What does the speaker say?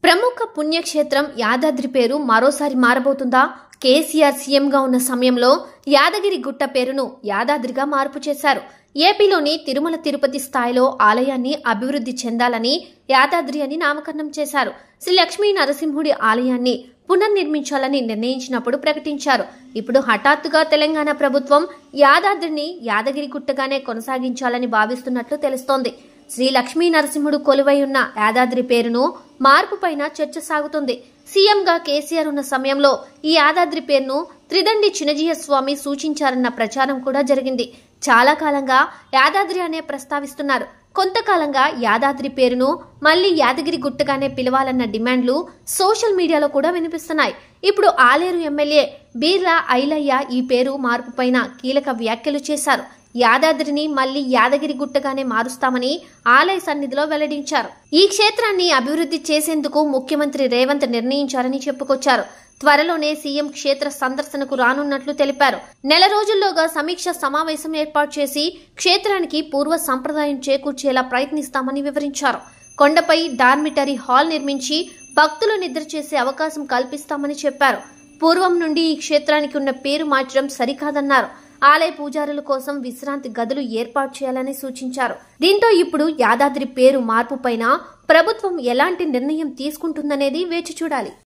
ప్రముఖ పుణ్యక్షేత్రం యాదాద్రి పేరు మరోసారి మారబోతుందా? కేసీఆర్ సీఎంగా ఉన్న సమయంలో యాదగిరి గుట్ట పేరును యాదాద్రిగా మార్పు చేశారు. ఏపీలోని తిరుమల తిరుపతి స్థాయిలో ఆలయాన్ని అభివృద్ధి చెందాలని యాదాద్రి అని నామకరణం చేశారు. శ్రీ లక్ష్మీ నరసింహుడి ఆలయాన్ని పునర్నిర్మించాలని నిర్ణయించినప్పుడు ప్రకటించారు. ఇప్పుడు హఠాత్తుగా తెలంగాణ ప్రభుత్వం యాదాద్రిని యాదగిరి గుట్టగానే కొనసాగించాలని భావిస్తున్నట్లు తెలుస్తోంది. శ్రీ లక్ష్మీ నరసింహుడు కొలువై ఉన్న యాదాద్రి పేరును మార్పు పైన చర్చ సాగుతుంది. సీఎంగా కేసీఆర్ ఉన్న సమయంలో ఈ యాదాద్రి పేరును త్రిదండి చినజీయ స్వామి సూచించారన్న ప్రచారం కూడా జరిగింది. చాలా కాలంగా యాదాద్రి అనే ప్రస్తావిస్తున్నారు. కొంతకాలంగా యాదాద్రి పేరును మళ్లీ యాదగిరి గుట్టగానే పిలవాలన్న డిమాండ్లు సోషల్ మీడియాలో కూడా వినిపిస్తున్నాయి. ఇప్పుడు ఆలేరు ఎమ్మెల్యే బీర్లా ఐలయ్య ఈ పేరు మార్పు పైన కీలక వ్యాఖ్యలు చేశారు. యాదాద్రిని మళ్లీ యాదగిరి గుట్టగానే మారుస్తామని ఆలయ సన్నిధిలో వెల్లడించారు. ఈ క్షేత్రాన్ని అభివృద్ధి చేసేందుకు ముఖ్యమంత్రి రేవంత్ నిర్ణయించారని చెప్పుకొచ్చారు. త్వరలోనే సీఎం క్షేత్ర సందర్శనకు రానున్నట్లు తెలిపారు. నెల రోజుల్లోగా సమీక్ష సమావేశం ఏర్పాటు చేసి క్షేత్రానికి పూర్వ సంప్రదాయం చేకూర్చేలా ప్రయత్నిస్తామని వివరించారు. కొండపై డార్మిటరీ హాల్ నిర్మించి భక్తులు నిద్ర చేసే అవకాశం కల్పిస్తామని చెప్పారు. పూర్వం నుండి ఈ క్షేత్రానికి ఉన్న పేరు మార్చడం సరికాదన్నారు. ఆలయ పూజారుల కోసం విశ్రాంతి గదులు ఏర్పాటు చేయాలని సూచించారు. దీంతో ఇప్పుడు యాదాద్రి పేరు మార్పు పైన ప్రభుత్వం ఎలాంటి నిర్ణయం తీసుకుంటుందనేది వేచి చూడాలి.